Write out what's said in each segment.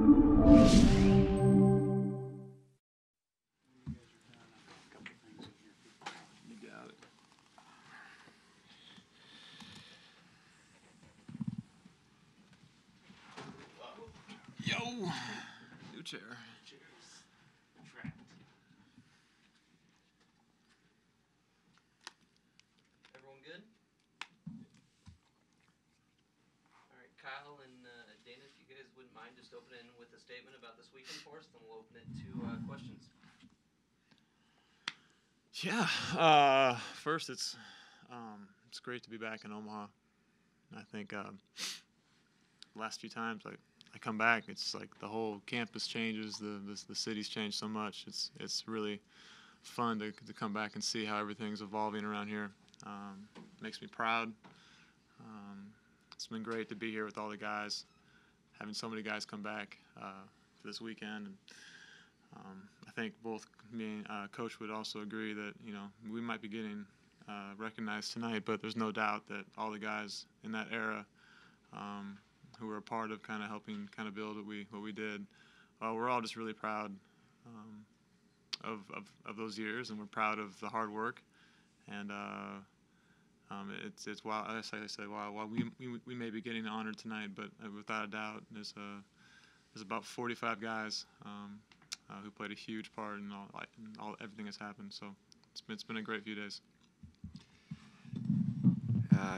Yo, new chair. Cheers. Trapped. Everyone good? All right, Kyle and Dana, if you guys wouldn't mind just opening with a statement about this weekend for us, then we'll open it to questions. Yeah. First, it's great to be back in Omaha. I think last few times I come back, it's like the whole campus changes, the city's changed so much. It's really fun to come back and see how everything's evolving around here. Makes me proud. It's been great to be here with all the guys, having so many guys come back for this weekend. And, I think both me and Coach would also agree that we might be getting recognized tonight, but there's no doubt that all the guys in that era who were a part of kind of helping kind of build what we did, we're all just really proud of those years, and we're proud of the hard work. And it's while I say while we may be getting honored tonight, but without a doubt there's about 45 guys who played a huge part in everything that's happened. So it's been a great few days.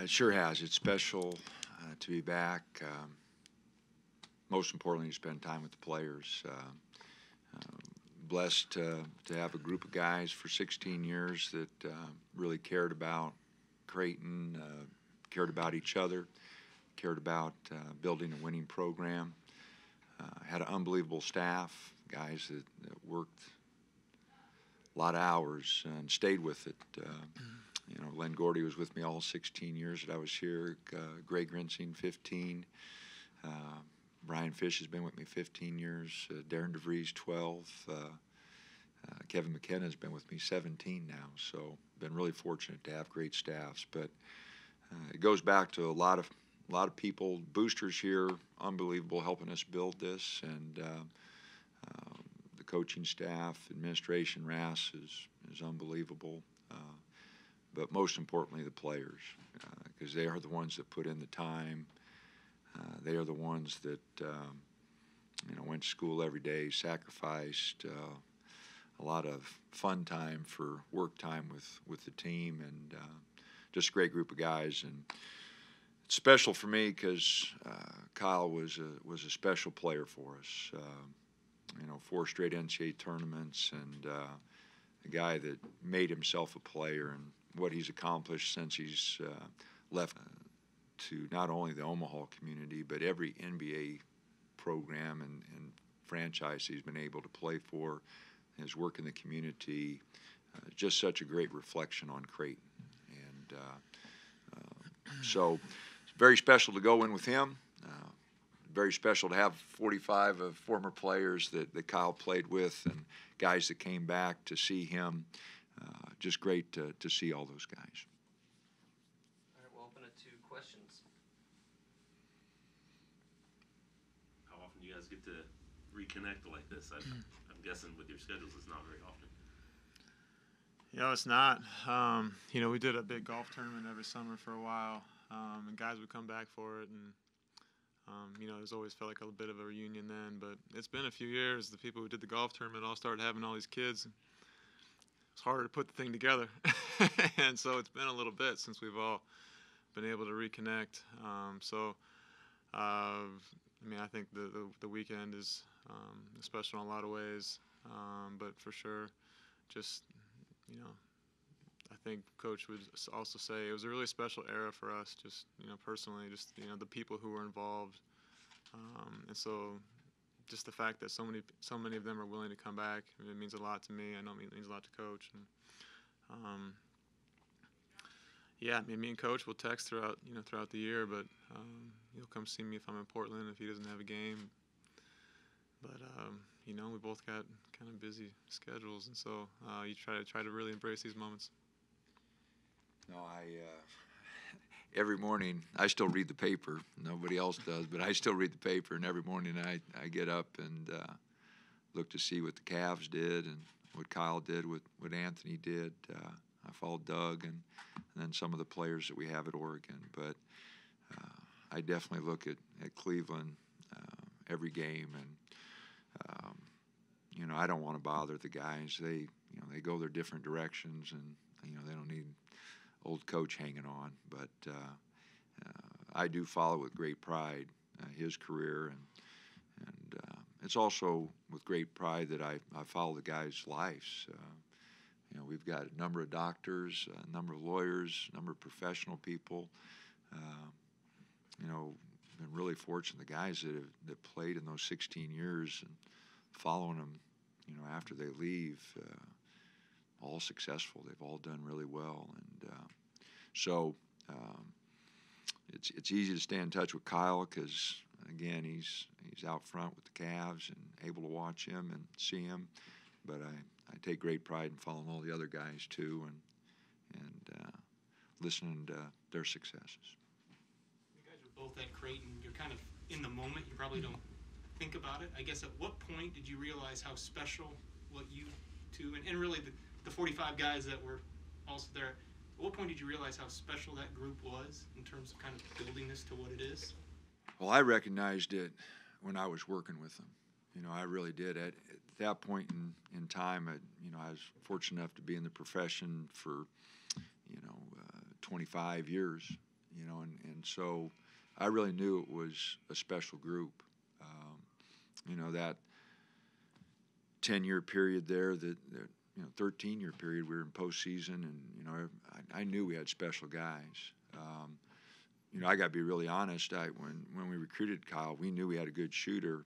It sure has. It's special to be back. Most importantly, to spend time with the players. Blessed to have a group of guys for 16 years that really cared about Creighton, cared about each other, cared about building a winning program. Had an unbelievable staff, guys that worked a lot of hours and stayed with it. Len Gordy was with me all 16 years that I was here. Greg Rinsing, 15. Brian Fish has been with me 15 years. Darren DeVries, 12. Kevin McKenna has been with me 17 now. So been really fortunate to have great staffs. But it goes back to a lot of people, boosters here, unbelievable, helping us build this, and the coaching staff, administration, RAS is unbelievable. But most importantly, the players, because they are the ones that put in the time. They are the ones that went to school every day, sacrificed a lot of fun time for work time with the team, and just a great group of guys. And it's special for me because Kyle was a special player for us. 4 straight NCAA tournaments, and a guy that made himself a player, and what he's accomplished since he's left to not only the Omaha community, but every NBA program and franchise he's been able to play for. His work in the community, just such a great reflection on Creighton. And so it's very special to go in with him. Very special to have 45 of former players that Kyle played with, and guys that came back to see him. Just great to see all those guys. All right, we'll open it to questions. How often do you guys get to reconnect like this? I'm guessing with your schedules it's not very often. It's not. We did a big golf tournament every summer for a while, and guys would come back for it, and there's always felt like a bit of a reunion then. But it's been a few years. The people who did the golf tournament all started having all these kids. It's harder to put the thing together, and so it's been a little bit since we've all been able to reconnect. I think the weekend is special in a lot of ways, but for sure, just I think Coach would also say it was a really special era for us, just personally, just the people who were involved, and so just the fact that so many of them are willing to come back, it means a lot to me. I know it means a lot to Coach, and me and Coach will text throughout the year, but he'll come see me if I'm in Portland if he doesn't have a game. But we both got kind of busy schedules, and so you try to really embrace these moments. No, every morning I still read the paper. Nobody else does, but I still read the paper, and every morning I get up and look to see what the Cavs did and what Kyle did, what Anthony did. I followed Doug and then some of the players that we have at Oregon. But I definitely look at Cleveland every game, and I don't want to bother the guys. They go their different directions, and they don't need old coach hanging on. But I do follow with great pride his career, and it's also with great pride that I follow the guys' lives. We've got a number of doctors, a number of lawyers, a number of professional people. Been really fortunate. The guys that played in those 16 years and following them, after they leave, all successful. They've all done really well, and so it's easy to stay in touch with Kyle because again he's out front with the Cavs and able to watch him and see him. But I take great pride in following all the other guys too, and listening to their successes. You guys are both at Creighton. You're kind of in the moment. You probably don't think about it. I guess at what point did you realize how special what you two and really the 45 guys that were also there? At what point did you realize how special that group was in terms of kind of building this to what it is? Well, I recognized it when I was working with them. I really did. At that point in time, I was fortunate enough to be in the profession for, 25 years, and so I really knew it was a special group. That 10-year period there, that 13-year period, we were in postseason, and, I knew we had special guys. I got to be really honest. When we recruited Kyle, we knew we had a good shooter.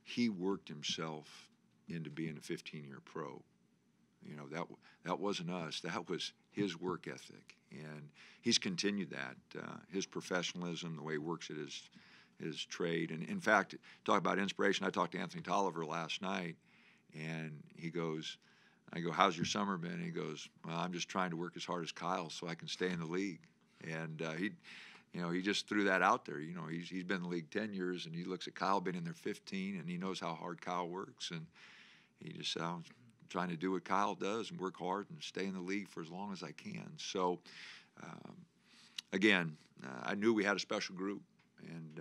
He worked himself into being a 15-year pro. That wasn't us. That was his work ethic, and he's continued that. His professionalism, the way he works at his trade, and in fact, talk about inspiration. I talked to Anthony Tolliver last night, and I go, "How's your summer been?" He goes, "Well, I'm just trying to work as hard as Kyle so I can stay in the league." And he just threw that out there. He's been in the league 10 years, and he looks at Kyle, been in there 15, and he knows how hard Kyle works, and he just said, "I'm trying to do what Kyle does and work hard and stay in the league for as long as I can." So, again, I knew we had a special group, and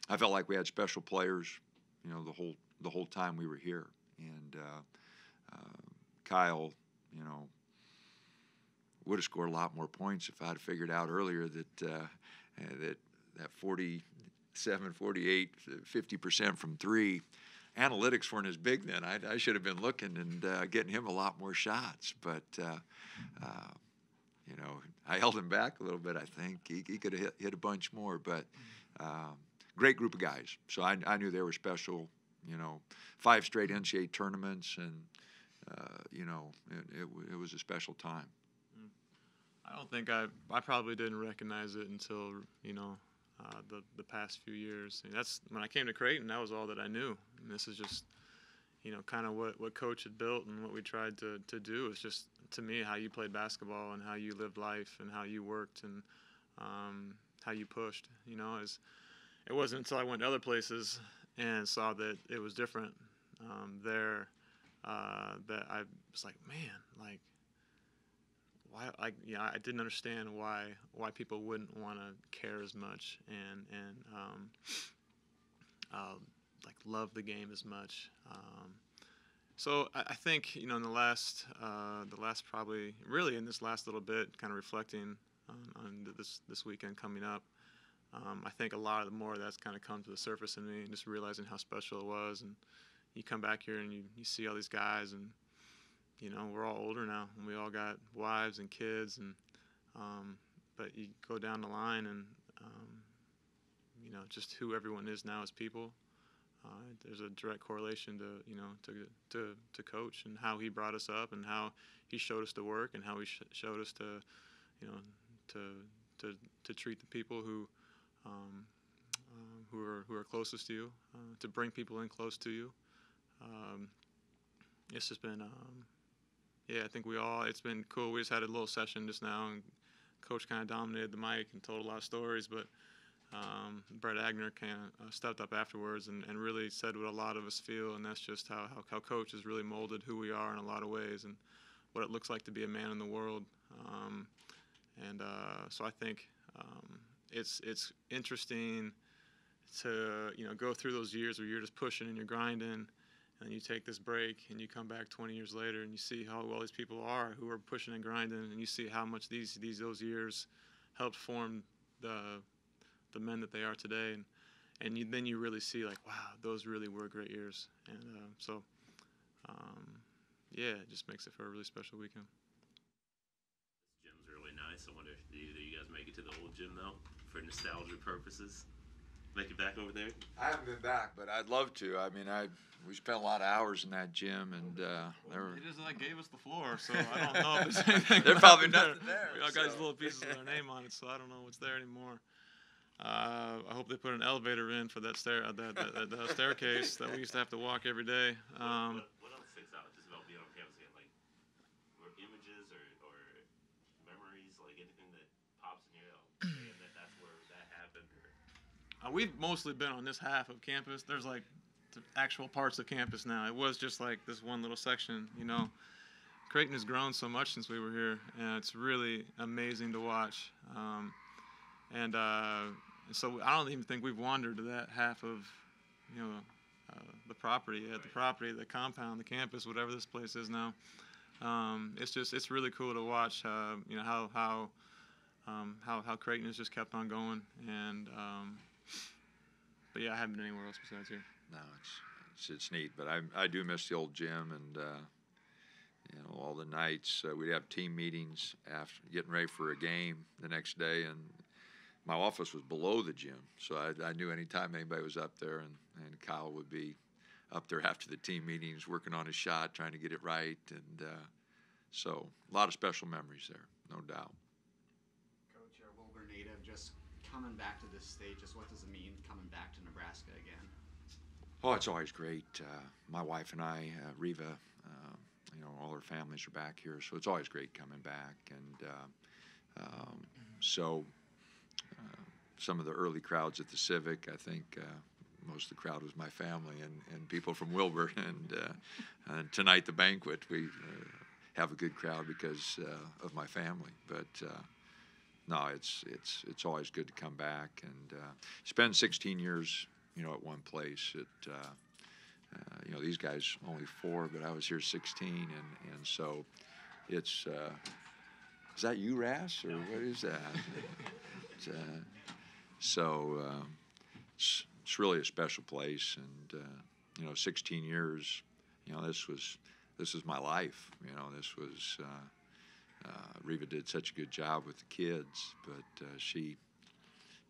I felt like we had special players, the whole time we were here. And Kyle, would have scored a lot more points if I'd figured out earlier that 47, 48, 50% from three. Analytics weren't as big then. I should have been looking and getting him a lot more shots, but I held him back a little bit. I think he could have hit a bunch more, but great group of guys. So I knew they were special. 5 straight NCAA tournaments, and it was a special time. I don't think I probably didn't recognize it until the past few years. And that's when I came to Creighton. That was all that I knew. And this is just kind of what Coach had built and what we tried to do. It's just, to me, how you played basketball and how you lived life and how you worked and how you pushed. It wasn't until I went to other places and saw that it was different there that I was like, man, like, why? I didn't understand why people wouldn't want to care as much and like love the game as much. So I think in the last probably really in this last little bit, kind of reflecting on this weekend coming up. I think a lot more of that's kind of come to the surface in me, and just realizing how special it was. And you come back here and you see all these guys, and we're all older now, and we all got wives and kids, and but you go down the line, and just who everyone is now as people. There's a direct correlation to Coach and how he brought us up, and how he showed us to work, and how he showed us to treat the people who are closest to you, to bring people in close to you. It's just been, I think it's been cool. We just had a little session just now and Coach kind of dominated the mic and told a lot of stories, but Brett Agner kind of stepped up afterwards and really said what a lot of us feel, and that's just how Coach has really molded who we are in a lot of ways and what it looks like to be a man in the world. So I think it's interesting to go through those years where you're just pushing and you're grinding, and you take this break and you come back 20 years later and you see how well these people are who are pushing and grinding, and you see how much those years helped form the men that they are today, and then you really see like, wow, those really were great years, and yeah, it just makes it for a really special weekend. This gym's really nice. I wonder if either you guys make it to the old gym though, for nostalgia purposes. Make it back over there? I haven't been back, but I'd love to. I mean, we spent a lot of hours in that gym, and They just gave us the floor, so I don't know if there's anything. There's probably nothing there. We all got these little pieces with our name on it, so I don't know what's there anymore. I hope they put an elevator in for that that staircase that we used to have to walk every day. What else sticks out just about being on campus again? Like, were images or memories, like anything that pops in your head? Man, that's where that happened. We've mostly been on this half of campus. There's like the actual parts of campus now. It was just like this one little section, Creighton has grown so much since we were here, and it's really amazing to watch. And so I don't even think we've wandered to that half of, the property, the compound, the campus, whatever this place is now. It's really cool to watch, how Creighton has just kept on going, and but yeah, I haven't been anywhere else besides here. No, it's neat, but I do miss the old gym, and all the nights we'd have team meetings after getting ready for a game the next day, and my office was below the gym, so I knew anytime anybody was up there, and Kyle would be up there after the team meetings working on his shot, trying to get it right, and so a lot of special memories there, no doubt. Coach, you're a Wilbur native, just coming back to this state, just what does it mean coming back to Nebraska again? Oh, it's always great. My wife and I, Reva, all our families are back here, so it's always great coming back. And so some of the early crowds at the Civic, I think most of the crowd was my family and people from Wilbur. And tonight, the banquet, we have a good crowd because of my family. But no, it's always good to come back and spend 16 years, at one place. These guys only 4, but I was here 16, and so it's. Is that you, Ras, or what is that? It's really a special place, and 16 years. This was my life. This was. Reva did such a good job with the kids, but she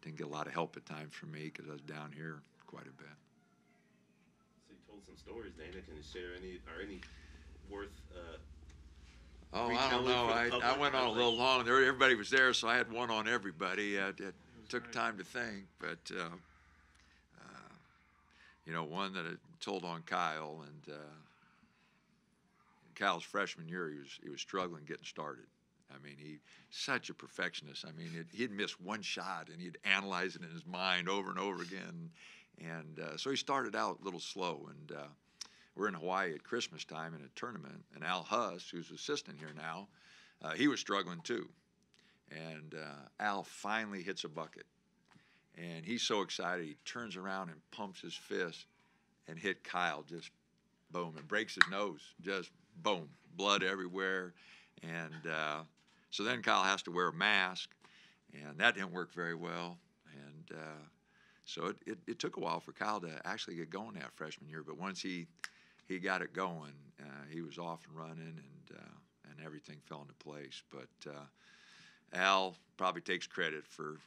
didn't get a lot of help at times from me because I was down here quite a bit. So you told some stories, Dana. Can you share any worth? Oh, I don't know. I went on a little long. Everybody was there, so I had one on everybody. It took time to think, but one that I told on Kyle, and Kyle's freshman year, he was struggling getting started. I mean, he's such a perfectionist. I mean, he'd miss one shot, and he'd analyze it in his mind over and over again. And so he started out a little slow. And we're in Hawaii at Christmas time in a tournament, and Al Huss, who's assistant here now, he was struggling too. And Al finally hits a bucket. And he's so excited, he turns around and pumps his fist and hit Kyle, just boom, and breaks his nose, just boom, blood everywhere. And so then Kyle has to wear a mask, and that didn't work very well. And so it took a while for Kyle to actually get going that freshman year. But once he got it going, he was off and running, and everything fell into place. But Al probably takes credit for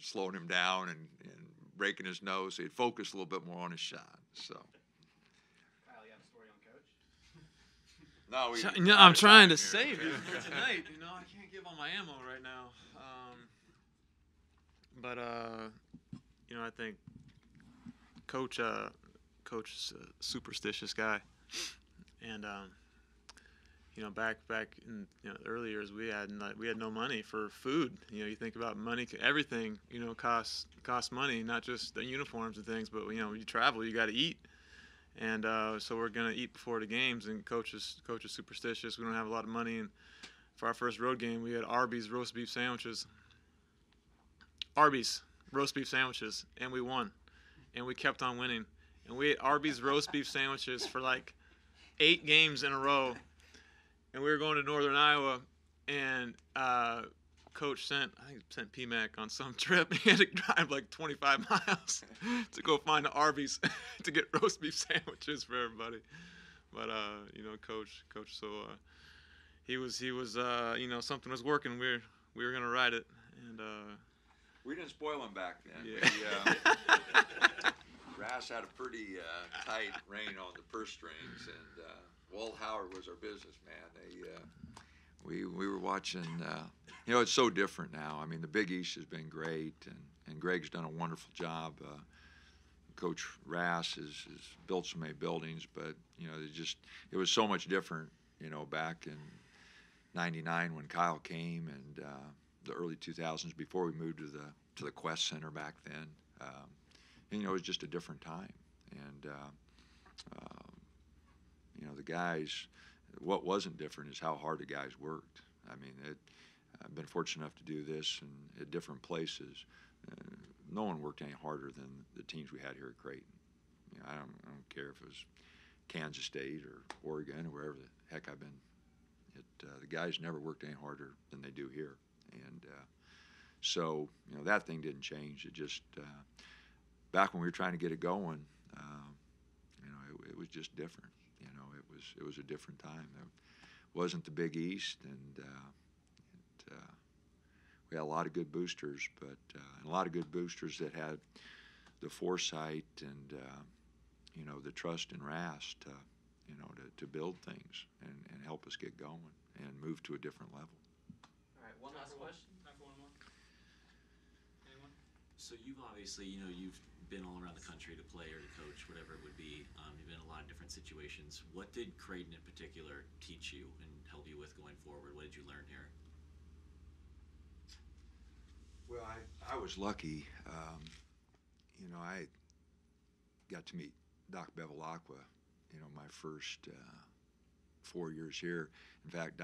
slowing him down and breaking his nose. So he'd focus a little bit more on his shot. So. No, I'm trying to save it for tonight. I can't give all my ammo right now. But I think Coach is a superstitious guy, and back in the early years, we had no money for food. You think about money, everything costs money, not just the uniforms and things, but you travel, you got to eat, and so we're gonna eat before the games. And coach is superstitious. We don't have a lot of money, and for our first road game, we had Arby's roast beef sandwiches, and we won, and we kept on winning, and we ate Arby's roast beef sandwiches for like 8 games in a row. And we were going to Northern Iowa, and Coach sent PMAC on some trip. He had to drive like 25 miles to go find the Arby's to get roast beef sandwiches for everybody. But Coach, so he was something was working. We were gonna ride it, and we didn't spoil him back then. Yeah. Rass had a pretty tight rein on the purse strings, and Walt Howard was our businessman. We were watching. It's so different now. I mean, the Big East has been great, and Greg's done a wonderful job. Coach Rass has built so many buildings, but it was so much different. Back in '99 when Kyle came, and the early 2000s before we moved to the Quest Center back then. It was just a different time, and the guys. What wasn't different is how hard the guys worked. I mean, I've been fortunate enough to do this and at different places. No one worked any harder than the teams we had here at Creighton. I don't care if it was Kansas State or Oregon or wherever the heck I've been. The guys never worked any harder than they do here, and so that thing didn't change. It just back when we were trying to get it going, it was just different. It was a different time. It wasn't the Big East, and we had a lot of good boosters, but a lot of good boosters that had the foresight and the trust in Rass to build things and help us get going and move to a different level. All right, one last question. Time for one more. Anyone? So you've obviously, you've been all around the country to play or to coach, whatever it would be. You've been in a lot of different situations. What did Creighton in particular teach you and help you with going forward? What did you learn here? Well, I was lucky. I got to meet Doc Bevilacqua, my first 4 years here. In fact,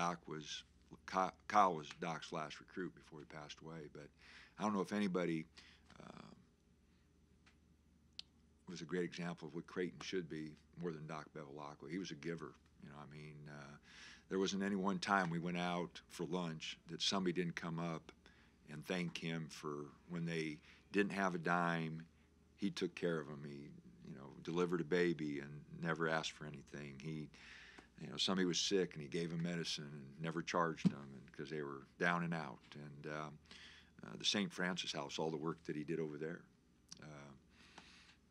Kyle was Doc's last recruit before he passed away. But I don't know if anybody was a great example of what Creighton should be more than Doc Bevilacqua. He was a giver. There wasn't any one time we went out for lunch that somebody didn't come up and thank him for when they didn't have a dime. He took care of them. He, delivered a baby and never asked for anything. He, somebody was sick and he gave them medicine and never charged them because they were down and out. And the St. Francis House, all the work that he did over there.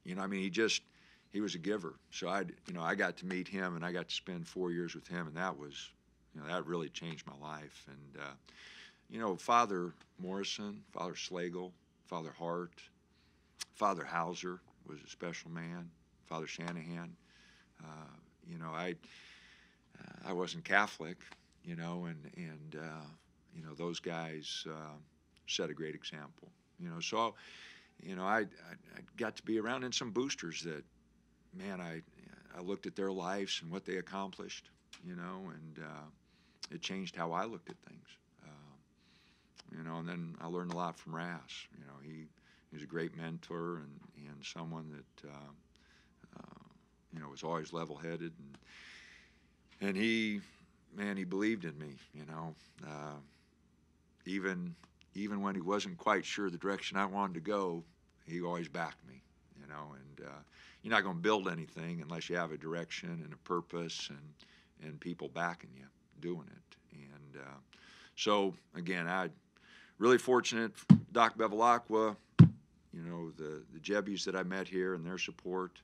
He was a giver. So I got to meet him and I got to spend 4 years with him, and that was, that really changed my life. And Father Morrison, Father Slagle, Father Hart, Father Hauser was a special man. Father Shanahan. I wasn't Catholic, and those guys set a great example. So I got to be around in some boosters that, man, I looked at their lives and what they accomplished, and it changed how I looked at things. And then I learned a lot from Rass. He's a great mentor and someone that was always level-headed, and he believed in me. Even when he wasn't quite sure the direction I wanted to go, he always backed me. And you're not going to build anything unless you have a direction and a purpose and people backing you doing it. And so again, I really fortunate. Doc Bevilacqua, the Jebbies that I met here and their support,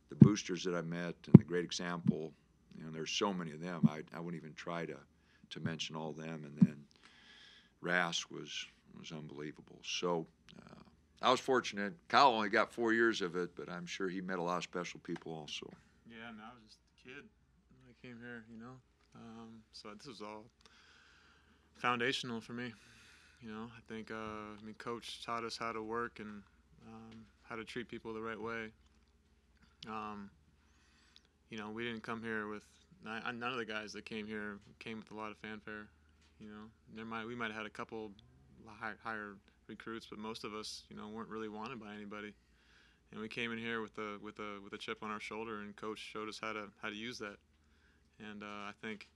the boosters that I met, and the great example. There's so many of them. I wouldn't even try to mention all of them. And then Rass was unbelievable. So I was fortunate. Kyle only got 4 years of it, but I'm sure he met a lot of special people also. Yeah, I was just a kid when I came here, So this was all foundational for me. I think Coach taught us how to work and how to treat people the right way. We didn't come here with none of the guys that came here came with a lot of fanfare. We might have had a couple higher recruits, but most of us, weren't really wanted by anybody. And we came in here with a chip on our shoulder, and Coach showed us how to use that. And I think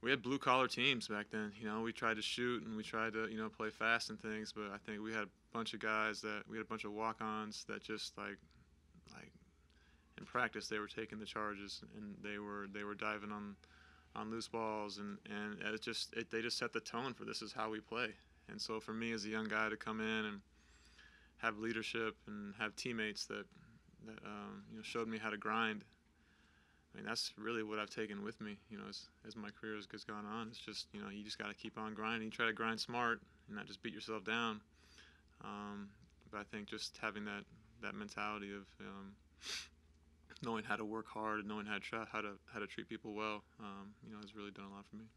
we had blue collar teams back then. We tried to shoot and we tried to play fast and things, but I think we had a bunch of guys we had a bunch of walk-ons that just like in practice they were taking the charges and they were diving on loose balls and they just set the tone for this is how we play. And so for me as a young guy to come in and have leadership and have teammates that showed me how to grind. I mean, that's really what I've taken with me, as my career has gone on. It's just, you just got to keep on grinding. You try to grind smart and not just beat yourself down. But I think just having that mentality of knowing how to work hard and knowing how to treat people well, has really done a lot for me.